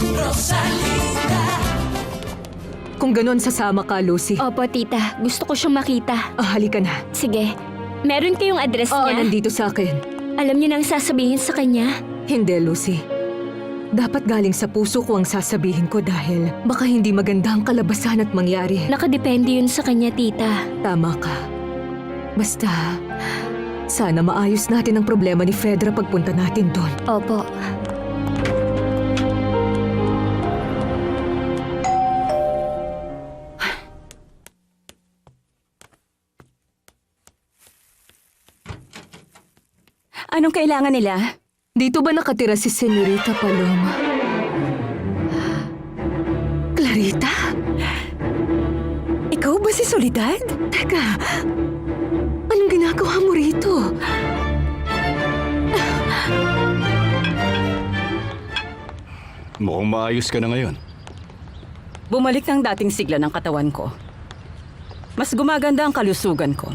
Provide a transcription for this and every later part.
Rosalinda. Kung ganon, sasama ka, Lucy. Opo, tita. Gusto ko siyang makita. Halika na. Sige. Meron kayong address Oo, niya? nandito sa akin. Alam niyo nang sasabihin sa kanya? Hindi, Lucy. Dapat galing sa puso ko ang sasabihin ko dahil baka hindi maganda ang kalabasan at mangyari. Nakadepende yun sa kanya, tita. Tama ka. Basta, sana maayos natin ang problema ni Fedra pagpunta natin doon. Opo. Anong kailangan nila? Dito ba nakatira si Senorita Paloma? Clarita? Ikaw ba si Soledad? Teka, anong ginagawa mo rito? Mukhang maayos ka na ngayon. Bumalik ng dating sigla ng katawan ko. Mas gumaganda ang kalusugan ko.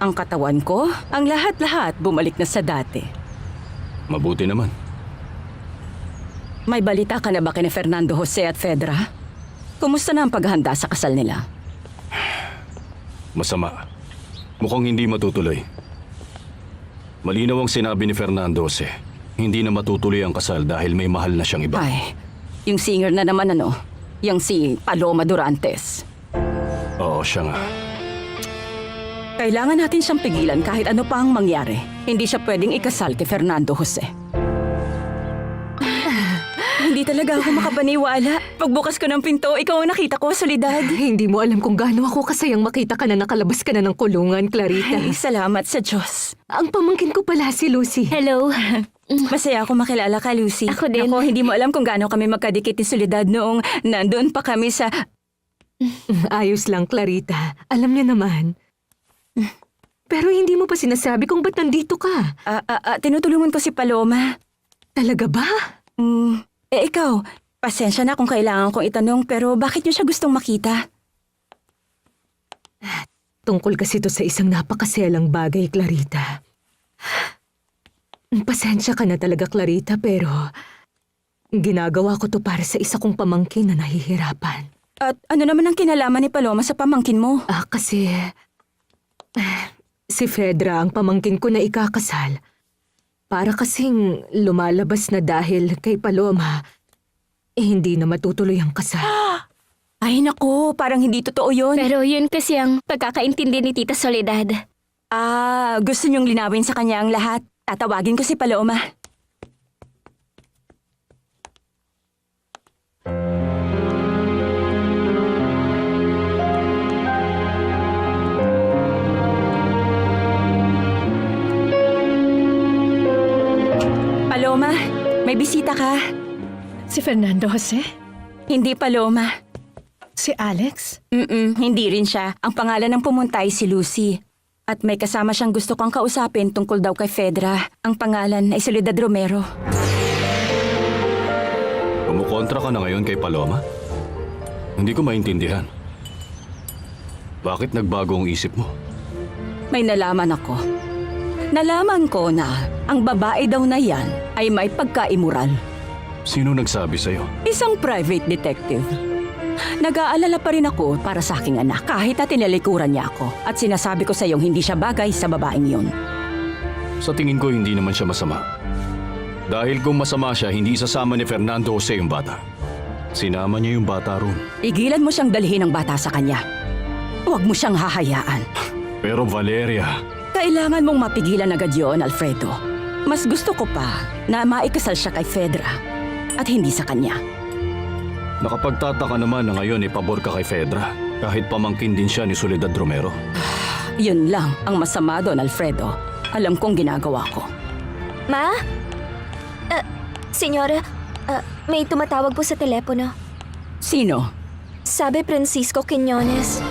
Ang katawan ko, ang lahat-lahat bumalik na sa dati. Mabuti naman. May balita ka na ba kina Fernando Jose at Fedra? Kumusta na ang paghahanda sa kasal nila? Masama. Mukhang hindi matutuloy. Malinaw ang sinabi ni Fernando Jose. Hindi na matutuloy ang kasal dahil may mahal na siyang iba. Ay, yung singer na naman ano, yung si Paloma Durantes. Oo, siya nga. Kailangan natin siyang pigilan kahit ano pa ang mangyari. Hindi siya pwedeng ikasal kay Fernando Jose. Hindi talaga ako makapaniwala. Pagbukas ko ng pinto, ikaw ang nakita ko, Soledad. Hindi mo alam kung gaano ako kasayang makita ka na nakalabas ka na ng kulungan, Clarita. Ay, salamat sa Diyos. Ang pamangkin ko pala si Lucy. Hello. Masaya ako makilala ka, Lucy. Ako din. Ako, hindi mo alam kung gaano kami magkadikit ni Soledad noong nandoon pa kami sa... Ayos lang, Clarita. Alam niya naman. Pero hindi mo pa sinasabi kung ba't nandito ka. Tinutulungan ko si Paloma. Talaga ba? Ikaw, pasensya na kung kailangan kong itanong, pero bakit niyo siya gustong makita? Tungkol kasi ito sa isang napakaselang bagay, Clarita. Pasensya ka na talaga, Clarita, pero ginagawa ko to para sa isa kong pamangkin na nahihirapan. At ano naman ang kinalaman ni Paloma sa pamangkin mo? Kasi si Fedra ang pamangkin ko na ikakasal. Para kasing lumalabas na dahil kay Paloma, hindi na matutuloy ang kasal. Ay nako, parang hindi totoo yun. Pero yun kasi ang pagkakaintindi ni Tita Soledad. Gusto niyong linawin sa kanya ang lahat. Tatawagin ko si Paloma. Paloma, may bisita ka. Si Fernando Jose? Hindi Paloma. Si Alex? Hindi rin siya. Ang pangalan ng pumunta ay si Lucy. At may kasama siyang gusto kong kausapin tungkol daw kay Fedra. Ang pangalan ay Soledad Romero. Kumukontra ka na ngayon kay Paloma? Hindi ko maintindihan. Bakit nagbago ang isip mo? May nalaman ako. Nalaman ko na ang babae daw na yan ay may pagkaimural. Sino nagsabi sa'yo? Isang private detective. Nag-aalala pa rin ako para sa aking anak kahit na tinalikuran niya ako. At sinasabi ko sa iyong hindi siya bagay sa babaeng yun. Sa tingin ko hindi naman siya masama. Dahil kung masama siya, hindi sasama ni Fernando Jose yung bata. Sinama niya yung bata roon. Igilan mo siyang dalhin ang bata sa kanya. Huwag mo siyang hahayaan. Pero Valeria... Kailangan mong mapigilan agad yun, Alfredo. Mas gusto ko pa na maikasal siya kay Fedra at hindi sa kanya. Nakapagtataka naman na ngayon pabor ka kay Fedra. Kahit pamangkin din siya ni Soledad Romero. Yun lang ang masama doon, Alfredo. Alam kong ginagawa ko. Ma? Senyora, may tumatawag po sa telepono. Sino? Sabi Francisco Quiñones.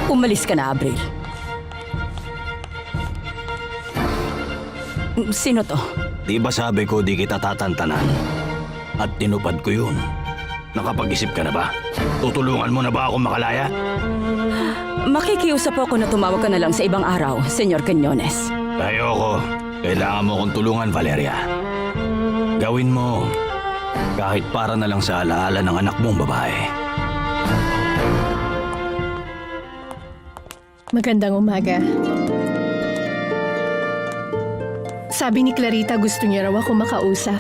Umalis ka na, Abril. Sino to? Di ba sabi ko di kita tatantanan? At tinupad ko yun. Nakapag-isip ka na ba? Tutulungan mo na ba ako makalaya? Makikiusap ako na tumawag ka na lang sa ibang araw, Senyor Quiñones. Ayoko. Kailangan mo akong tulungan, Valeria. Gawin mo. Kahit para na lang sa alaala ng anak mong babae. Magandang umaga. Sabi ni Clarita gusto niya raw ako makausap.